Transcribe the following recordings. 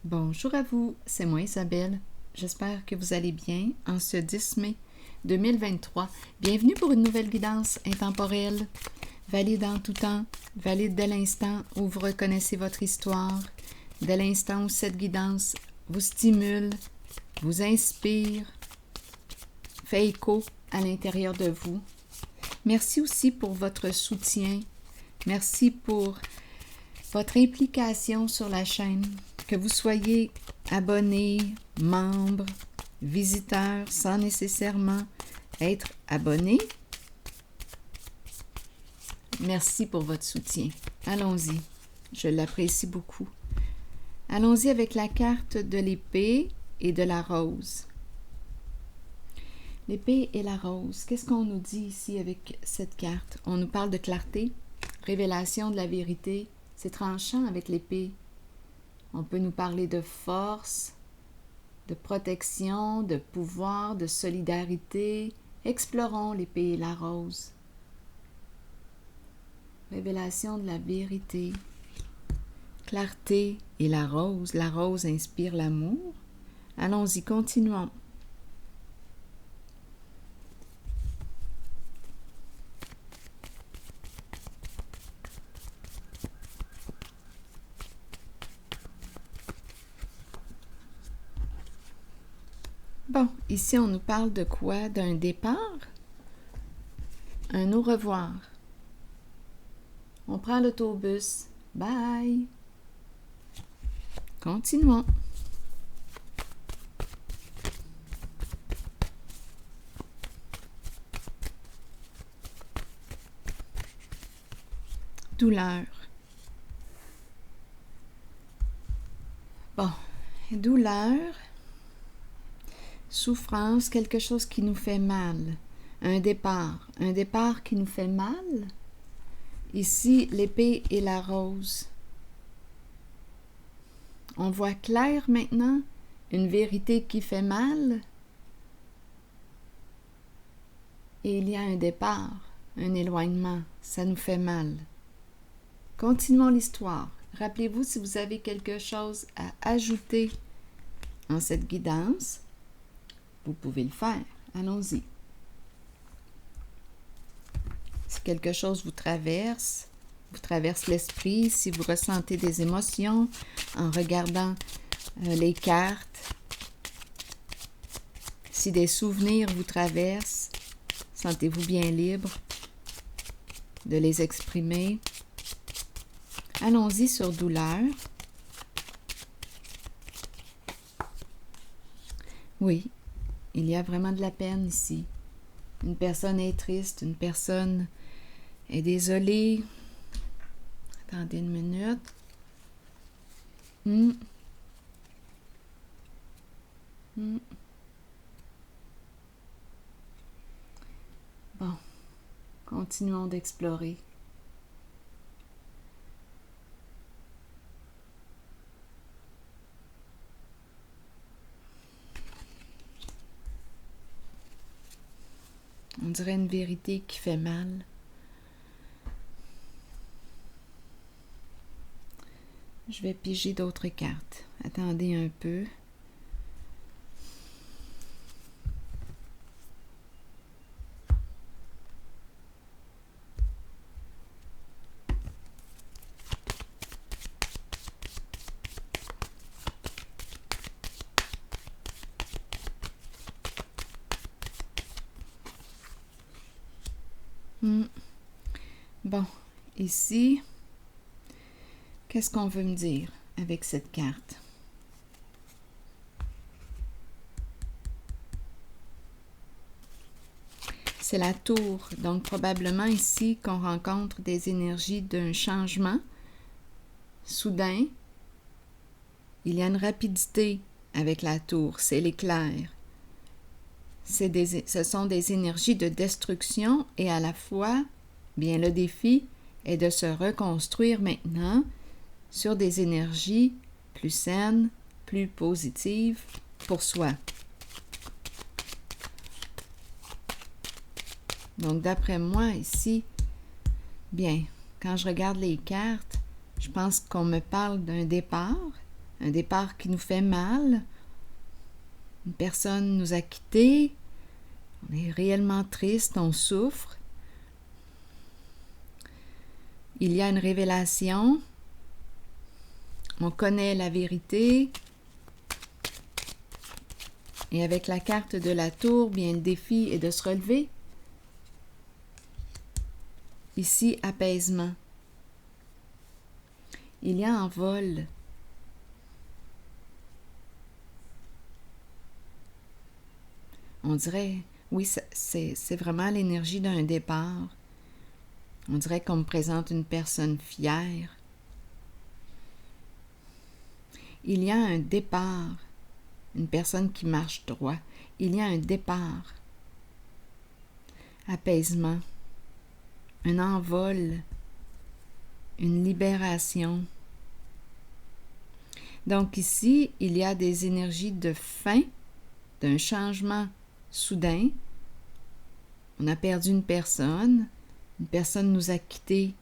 Bonjour à vous, c'est moi Isabelle. J'espère que vous allez bien en ce 10 mai 2023. Bienvenue pour une nouvelle guidance intemporelle, valide en tout temps, valide dès l'instant où vous reconnaissez votre histoire, dès l'instant où cette guidance vous stimule, vous inspire, fait écho à l'intérieur de vous. Merci aussi pour votre soutien. Merci pour votre implication sur la chaîne, que vous soyez abonné, membre, visiteur, sans nécessairement être abonné. Merci pour votre soutien. Allons-y, je l'apprécie beaucoup. Allons-y avec la carte de l'épée et de la rose. L'épée et la rose, qu'est-ce qu'on nous dit ici avec cette carte? On nous parle de clarté, révélation de la vérité. C'est tranchant avec l'épée. On peut nous parler de force, de protection, de pouvoir, de solidarité. Explorons l'épée et la rose. Révélation de la vérité. Clarté et la rose. La rose inspire l'amour. Allons-y, continuons. Bon, ici on nous parle de quoi? D'un départ? Un au revoir. On prend l'autobus. Bye! Continuons. Douleur. Bon, douleur, souffrance, quelque chose qui nous fait mal. Un départ qui nous fait mal. Ici, l'épée et la rose. On voit clair maintenant, une vérité qui fait mal. Et il y a un départ, un éloignement, ça nous fait mal. Continuons l'histoire. Rappelez-vous si vous avez quelque chose à ajouter en cette guidance, vous pouvez le faire. Allons-y. Si quelque chose vous traverse l'esprit, si vous ressentez des émotions en regardant les cartes, si des souvenirs vous traversent, sentez-vous bien libre de les exprimer. Allons-y sur douleur. Oui, il y a vraiment de la peine ici. Une personne est triste, une personne est désolée. Attendez une minute. Bon, continuons d'explorer. On dirait une vérité qui fait mal. Je vais piger d'autres cartes. Attendez un peu. Bon, ici, qu'est-ce qu'on veut me dire avec cette carte? C'est la tour, donc probablement ici qu'on rencontre des énergies d'un changement soudain. Il y a une rapidité avec la tour, c'est l'éclair. Ce sont des énergies de destruction et à la fois, bien le défi est de se reconstruire maintenant sur des énergies plus saines, plus positives pour soi. Donc d'après moi ici, bien, quand je regarde les cartes, je pense qu'on me parle d'un départ, un départ qui nous fait mal. Une personne nous a quittés. On est réellement triste, on souffre. Il y a une révélation. On connaît la vérité. Et avec la carte de la tour, bien le défi est de se relever. Ici, apaisement. Il y a un vol. On dirait, oui, c'est vraiment l'énergie d'un départ. On dirait qu'on me présente une personne fière. Il y a un départ, une personne qui marche droit. Il y a un départ. Apaisement. Un envol. Une libération. Donc ici, il y a des énergies de fin, d'un changement soudain. On a perdu une personne nous a quittés.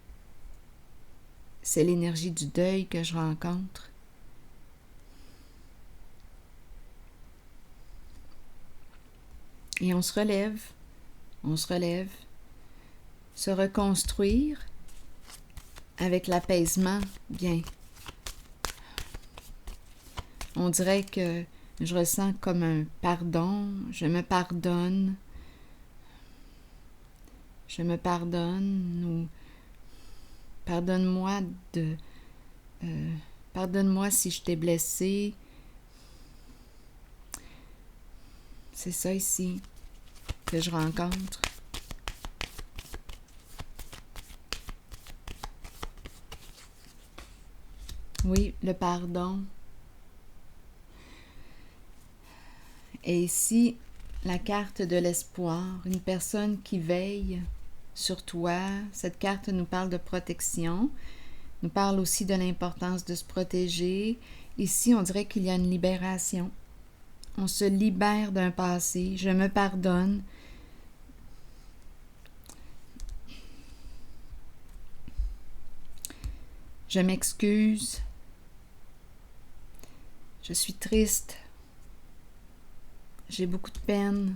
C'est l'énergie du deuil que je rencontre. Et on se relève, se reconstruire avec l'apaisement, bien. On dirait que je ressens comme un pardon, je me pardonne, ou pardonne-moi pardonne-moi si je t'ai blessé. C'est ça ici que je rencontre. Oui, le pardon. Et ici, la carte de l'espoir, une personne qui veille sur toi. Cette carte nous parle de protection, nous parle aussi de l'importance de se protéger. Ici, on dirait qu'il y a une libération. On se libère d'un passé. Je me pardonne. Je m'excuse. Je suis triste. J'ai beaucoup de peine.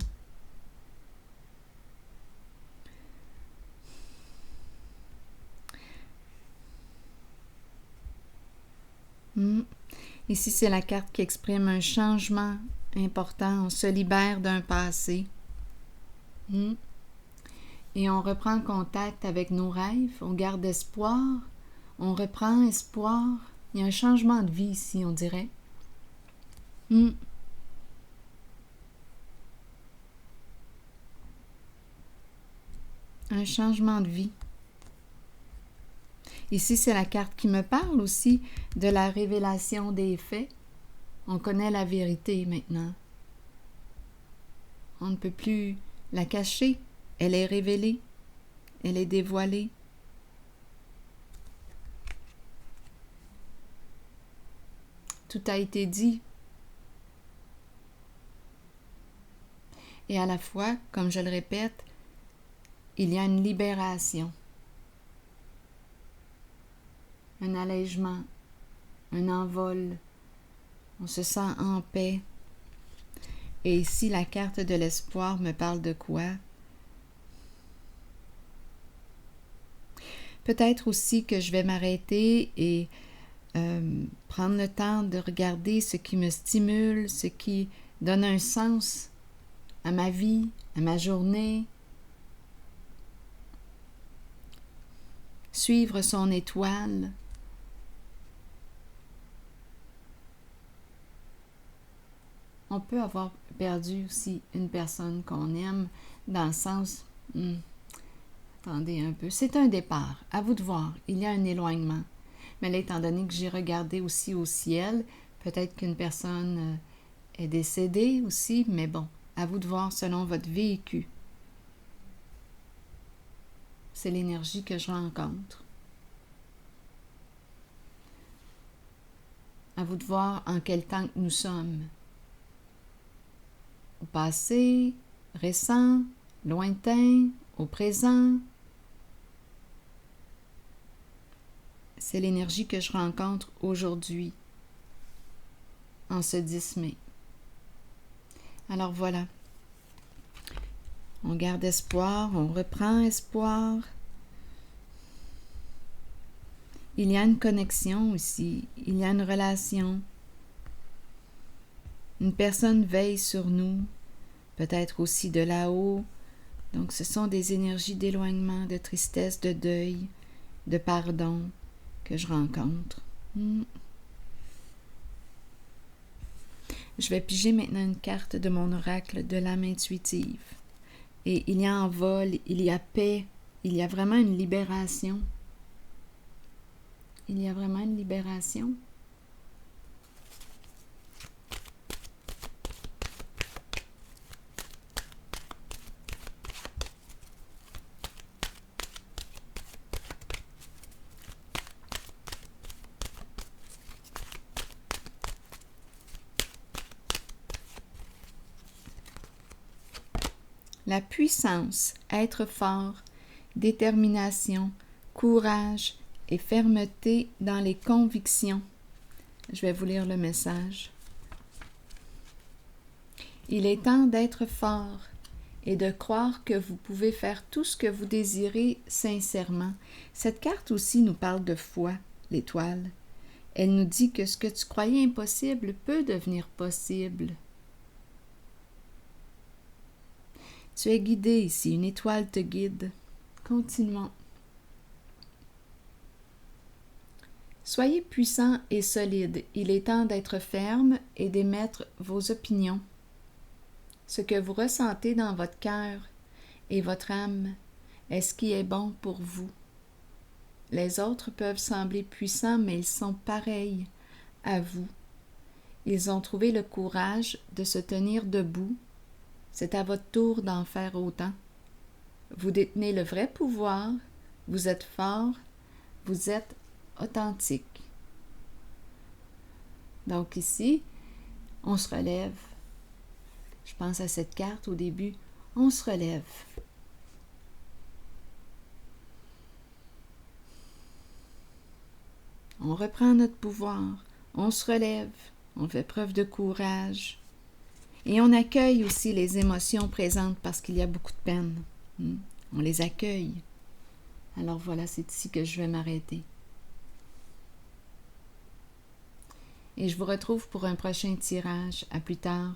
Ici, c'est la carte qui exprime un changement important. On se libère d'un passé. Et on reprend contact avec nos rêves. On garde espoir. On reprend espoir. Il y a un changement de vie ici, on dirait. Un changement de vie. Ici, c'est la carte qui me parle aussi de la révélation des faits. On connaît la vérité maintenant. On ne peut plus la cacher. Elle est révélée. Elle est dévoilée. Tout a été dit. Et à la fois, comme je le répète, il y a une libération, un allègement, un envol. On se sent en paix. Et ici, la carte de l'espoir me parle de quoi? Peut-être aussi que je vais m'arrêter et prendre le temps de regarder ce qui me stimule, ce qui donne un sens à ma vie, à ma journée. Suivre son étoile. On peut avoir perdu aussi une personne qu'on aime dans le sens... attendez un peu. C'est un départ. À vous de voir. Il y a un éloignement. Mais là, étant donné que j'ai regardé aussi au ciel, peut-être qu'une personne est décédée aussi, mais bon, à vous de voir selon votre vécu. C'est l'énergie que je rencontre. À vous de voir en quel temps nous sommes. Au passé, récent, lointain, au présent. C'est l'énergie que je rencontre aujourd'hui. en ce 10 mai. Alors voilà. On garde espoir, on reprend espoir. Il y a une connexion aussi, il y a une relation. Une personne veille sur nous, peut-être aussi de là-haut. Donc ce sont des énergies d'éloignement, de tristesse, de deuil, de pardon que je rencontre. Je vais piger maintenant une carte de mon oracle de l'âme intuitive. Et il y a envol, il y a paix, il y a vraiment une libération. Il y a vraiment une libération. La puissance, être fort, détermination, courage et fermeté dans les convictions. Je vais vous lire le message. Il est temps d'être fort et de croire que vous pouvez faire tout ce que vous désirez sincèrement. Cette carte aussi nous parle de foi, l'étoile. Elle nous dit que ce que tu croyais impossible peut devenir possible. Tu es guidé ici, une étoile te guide. Continuons. Soyez puissant et solide. Il est temps d'être ferme et d'émettre vos opinions. Ce que vous ressentez dans votre cœur et votre âme est ce qui est bon pour vous. Les autres peuvent sembler puissants, mais ils sont pareils à vous. Ils ont trouvé le courage de se tenir debout. C'est à votre tour d'en faire autant. Vous détenez le vrai pouvoir, vous êtes fort, vous êtes authentique. Donc ici, on se relève. Je pense à cette carte au début. On se relève. On reprend notre pouvoir. On se relève. On fait preuve de courage. Et on accueille aussi les émotions présentes parce qu'il y a beaucoup de peine. On les accueille. Alors voilà, c'est ici que je vais m'arrêter. Et je vous retrouve pour un prochain tirage. À plus tard.